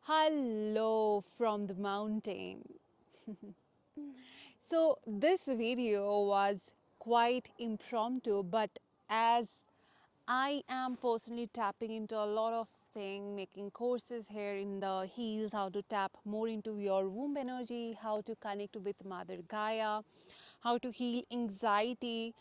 Hello from the mountain. So, this video was quite impromptu, but as I am personally tapping into a lot of things, making courses here in the heels, how to tap more into your womb energy, how to connect with Mother Gaia, how to heal anxiety.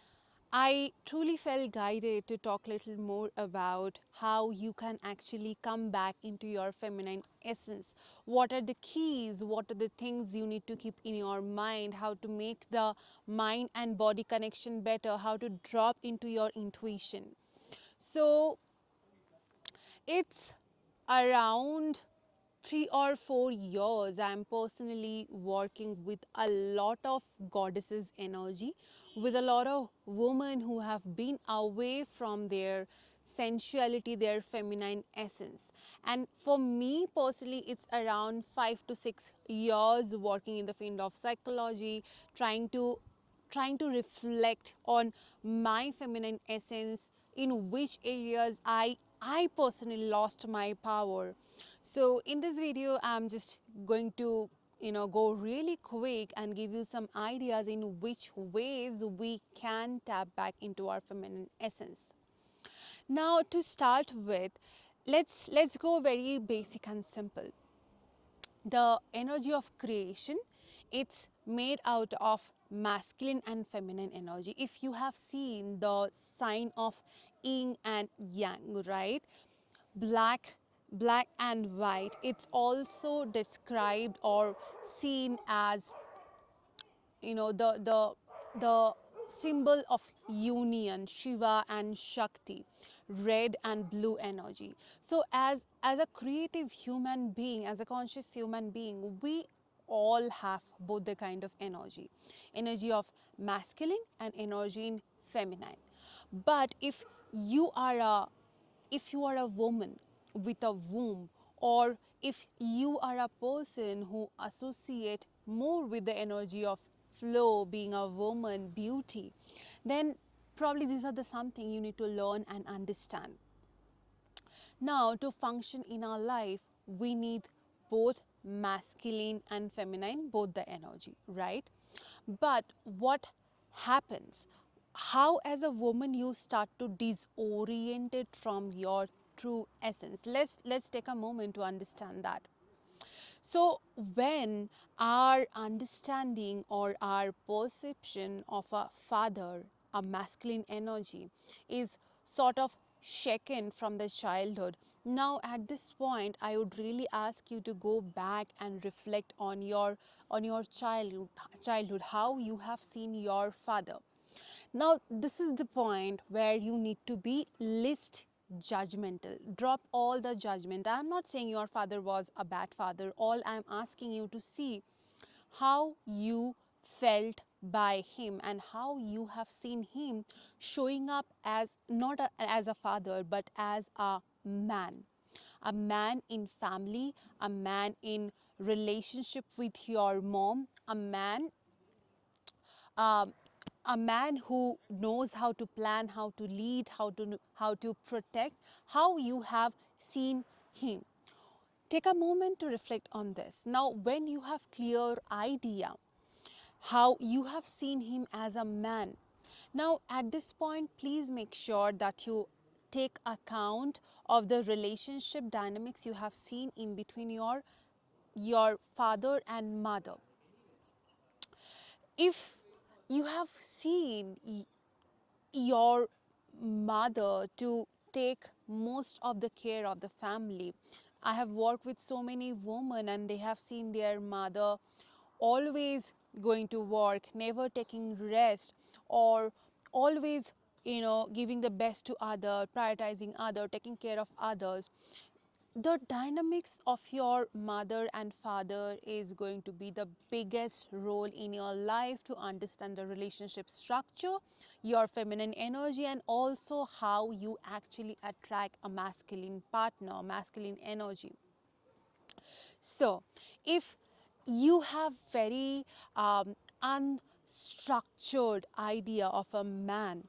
I truly felt guided to talk a little more about how you can actually come back into your feminine essence. What are the keys? What are the things you need to keep in your mind? How to make the mind and body connection better? How to drop into your intuition. So it's around 3 or 4 years I'm personally working with a lot of goddesses energy, with a lot of women who have been away from their sensuality, their feminine essence. And for me personally, it's around 5 to 6 years working in the field of psychology, trying to reflect on my feminine essence, in which areas I personally lost my power. So in this video I'm just going to go really quick and give you some ideas in which ways we can tap back into our feminine essence. Now to start with, let's go very basic and simple. The energy of creation, it's made out of masculine and feminine energy. If you have seen the sign of yin and yang, right, black and white, it's also described or seen as the symbol of union, Shiva and Shakti, red and blue energy. So as a creative human being, as a conscious human being, we all have both the kind of energy of masculine and energy in feminine. But if you are a woman with a womb, or if you are a person who associate more with the energy of flow, being a woman, beauty, then probably these are the something you need to learn and understand. Now to function in our life, we need both masculine and feminine, both the energy, right? But what happens, how as a woman you start to disorient it from your true essence? Let's take a moment to understand that. So when our understanding or our perception of a father, a masculine energy, is sort of shaken from the childhood, now at this point I would really ask you to go back and reflect on your childhood, how you have seen your father. Now this is the point where you need to be least judgmental. Drop all the judgment. I'm not saying your father was a bad father. All I'm asking you to see how you felt by him and how you have seen him showing up as not as a father, but as a man in family, a man in relationship with your mom, um, a man who knows how to plan, how to lead, how to protect, how you have seen him. Take a moment to reflect on this. Now, when you have clear idea how you have seen him as a man, now at this point, please make sure that you take account of the relationship dynamics you have seen in between your father and mother. If you have seen your mother to take most of the care of the family, I have worked with so many women and they have seen their mother always going to work, never taking rest, or always giving the best to other, prioritizing other, taking care of others. The dynamics of your mother and father is going to be the biggest role in your life to understand the relationship structure, your feminine energy, and also how you actually attract a masculine partner, masculine energy. So if you have very unstructured idea of a man,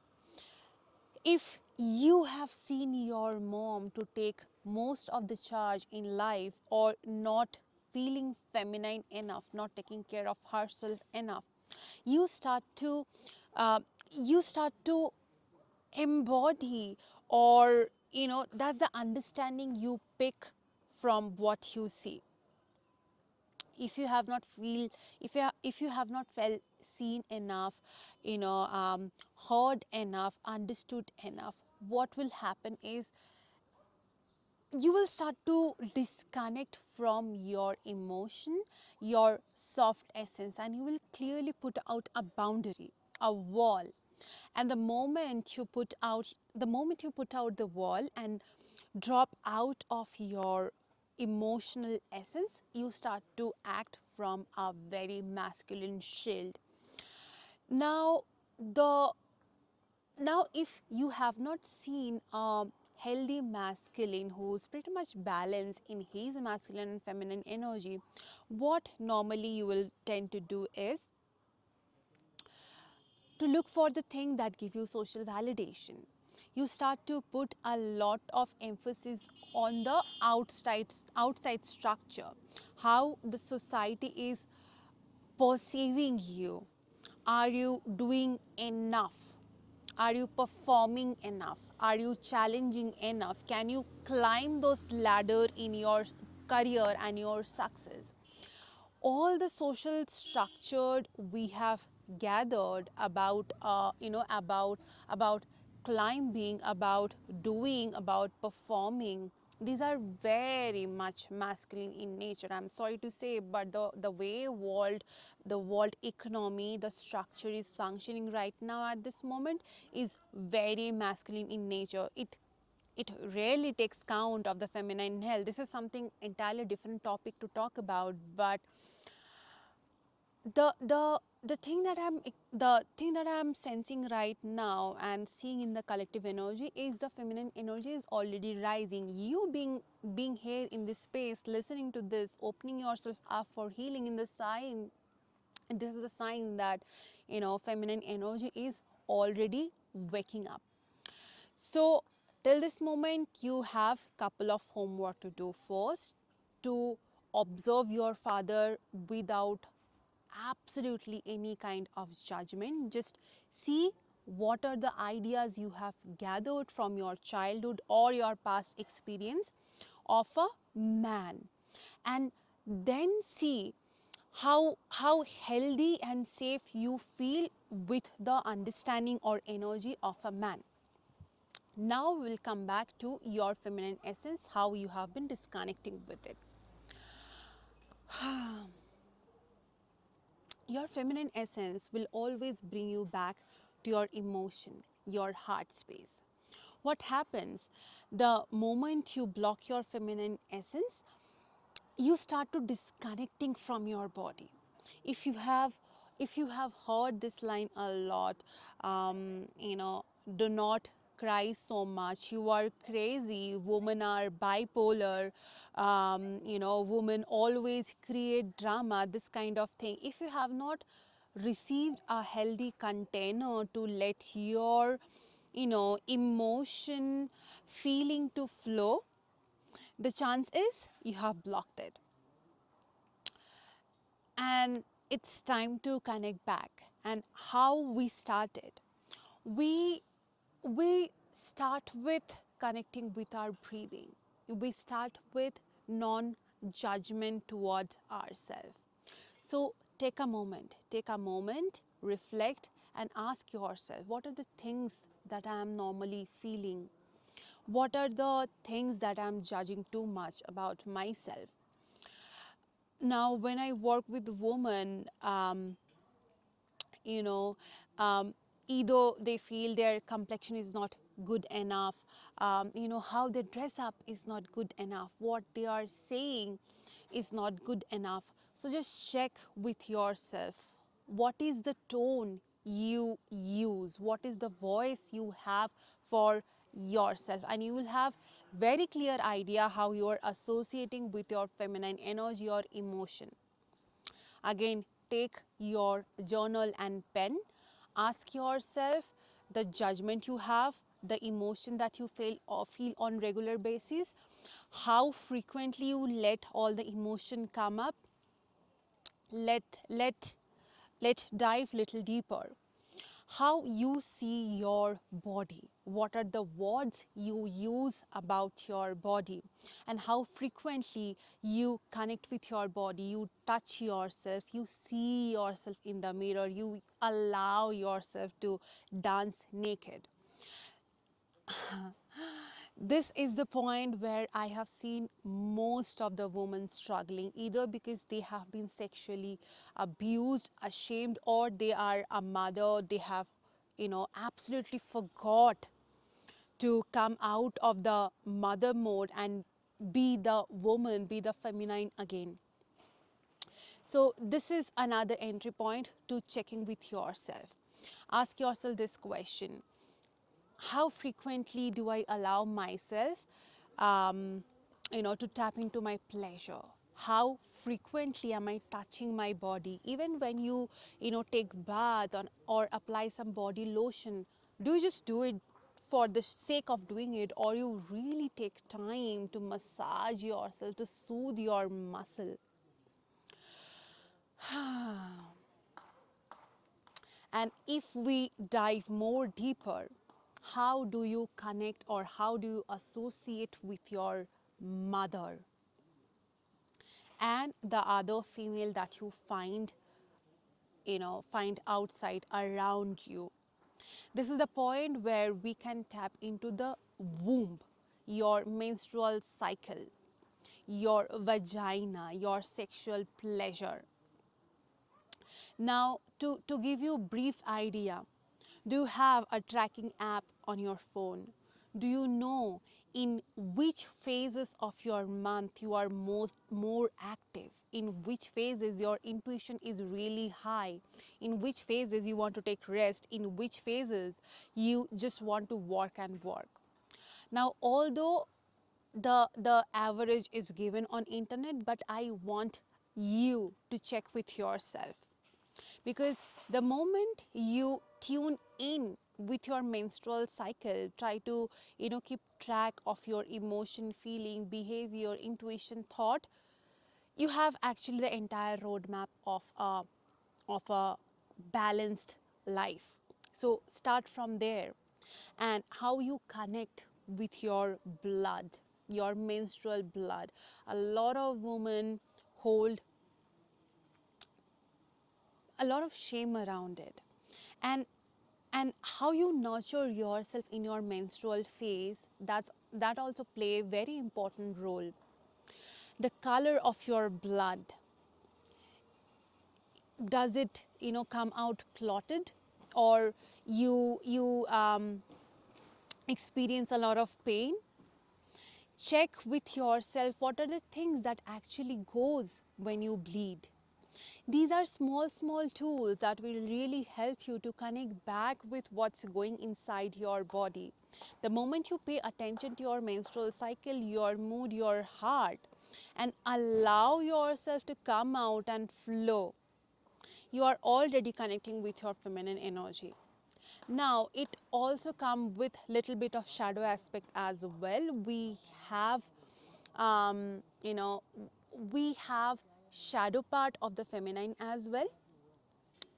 if you have seen your mom to take most of the charge in life, or not feeling feminine enough, not taking care of herself enough, you start to uh, you start to embody, or that's the understanding you pick from what you see. If you have not feel if you have not felt seen enough, heard enough, understood enough, what will happen is you will start to disconnect from your emotion, your soft essence, and you will clearly put out a boundary, a wall. And the moment you put out the wall and drop out of your emotional essence, you start to act from a very masculine shield. Now, the now, if you have not seen a healthy masculine who's pretty much balanced in his masculine and feminine energy, what normally you will tend to do is to look for the thing that give you social validation. You start to put a lot of emphasis on the outside structure, how the society is perceiving you. Are you doing enough? Are you performing enough? Are you challenging enough? Can you climb those ladder in your career and your success? All the social structure we have gathered about about climbing, about doing, about performing, these are very much masculine in nature. I'm sorry to say, but the way the world economy, the structure is functioning right now at this moment is very masculine in nature. It rarely takes count of the feminine health. This is something entirely different topic to talk about, but the thing that I'm sensing right now and seeing in the collective energy is the feminine energy is already rising. You being here in this space, listening to this, opening yourself up for healing, in the sign this is the sign that feminine energy is already waking up. So till this moment, you have couple of homework to do. First, to observe your father without absolutely any kind of judgment. Just see what are the ideas you have gathered from your childhood or your past experience of a man, and then see how healthy and safe you feel with the understanding or energy of a man. Now we'll come back to your feminine essence, how you have been disconnecting with it. Your feminine essence will always bring you back to your emotion, your heart space. What happens the moment you block your feminine essence? You start to disconnecting from your body. If you have heard this line a lot, do not cry so much, you are crazy, women are bipolar, women always create drama, this kind of thing. If you have not received a healthy container to let your emotion feeling to flow, the chance is you have blocked it. And it's time to connect back. And how we started, we start with connecting with our breathing. We start with non-judgment towards ourselves. So take a moment, reflect and ask yourself, what are the things that I am normally feeling? What are the things that I'm judging too much about myself? Now, when I work with women, you know, either they feel their complexion is not good enough, how they dress up is not good enough, what they are saying is not good enough. So just check with yourself, what is the tone you use, what is the voice you have for yourself, and you will have very clear idea how you are associating with your feminine energy or emotion. Again, take your journal and pen. Ask yourself the judgment you have, the emotion that you feel on regular basis, how frequently you let all the emotion come up. Let dive little deeper. How you see your body, what are the words you use about your body, and how frequently you connect with your body, you touch yourself, you see yourself in the mirror, you allow yourself to dance naked. This is the point where I have seen most of the women struggling, either because they have been sexually abused, ashamed, or they are a mother, they have, absolutely forgot to come out of the mother mode and be the woman, be the feminine again. So this is another entry point to checking with yourself. Ask yourself this question: how frequently do I allow myself, to tap into my pleasure? How frequently am I touching my body? Even when take bath or apply some body lotion, do you just do it for the sake of doing it, or you really take time to massage yourself, to soothe your muscle? And if we dive more deeper, how do you connect or how do you associate with your mother and the other female that you find outside around you? This is the point where we can tap into the womb, your menstrual cycle, your vagina, your sexual pleasure. Now, to give you a brief idea, do you have a tracking app on your phone? Do you know in which phases of your month you are more active? In which phases your intuition is really high? In which phases you want to take rest? In which phases you just want to work and work? Now, although the average is given on internet, but I want you to check with yourself, because the moment you tune in with your menstrual cycle, try to keep track of your emotion, feeling, behavior, intuition, thought, you have actually the entire roadmap of a balanced life. So start from there. And how you connect with your blood, your menstrual blood. A lot of women hold a lot of shame around it. And how you nurture yourself in your menstrual phase, that also play a very important role. The color of your blood, does it come out clotted, or you experience a lot of pain? Check with yourself what are the things that actually goes when you bleed. These are small tools that will really help you to connect back with what's going inside your body. The moment you pay attention to your menstrual cycle, your mood, your heart, and allow yourself to come out and flow, you are already connecting with your feminine energy. Now, it also comes with little bit of shadow aspect as well. Um, you know, we have shadow part of the feminine as well.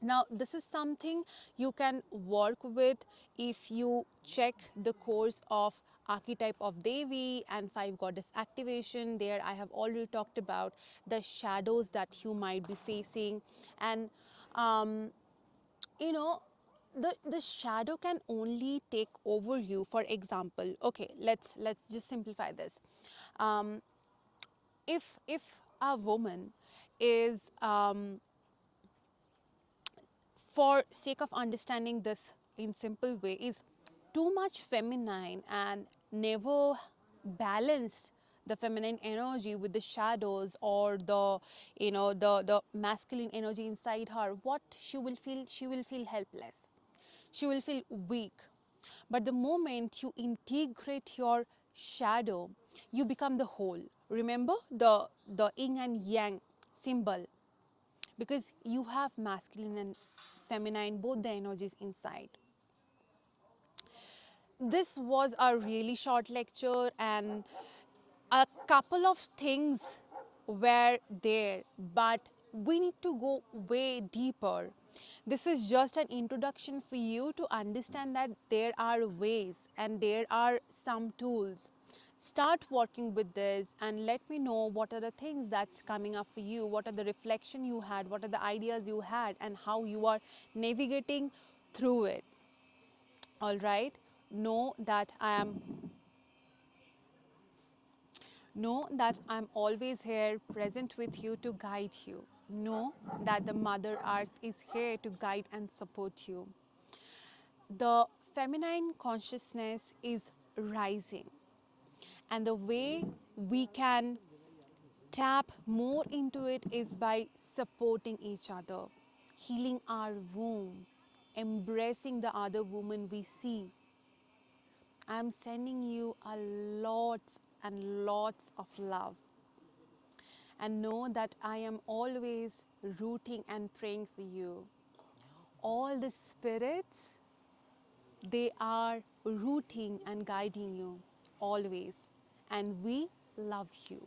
Now, this is something you can work with if you check the course of archetype of Devi and 5 goddess activation. There I have already talked about the shadows that you might be facing. And um, you know the shadow can only take over you. For example, okay, let's just simplify this. um, if a woman is for sake of understanding this in simple way, is too much feminine and never balanced the feminine energy with the shadows or the masculine energy inside her, what she will feel helpless, she will feel weak. But the moment you integrate your shadow, you become the whole. Remember the yin and yang symbol, because you have masculine and feminine, both the energies inside. This was a really short lecture, and a couple of things were there, but we need to go way deeper. This is just an introduction for you to understand that there are ways and there are some tools. Start working with this and let me know what are the things that's coming up for you, what are the reflection you had, what are the ideas you had, and how you are navigating through it. All right, know that I am know that I'm always here present with you to guide you. Know that the Mother Earth is here to guide and support you. The feminine consciousness is rising, and the way we can tap more into it is by supporting each other, healing our womb, embracing the other woman we see. I'm sending you a lots and lots of love. And know that I am always rooting and praying for you. All the spirits, they are rooting and guiding you always. And we love you.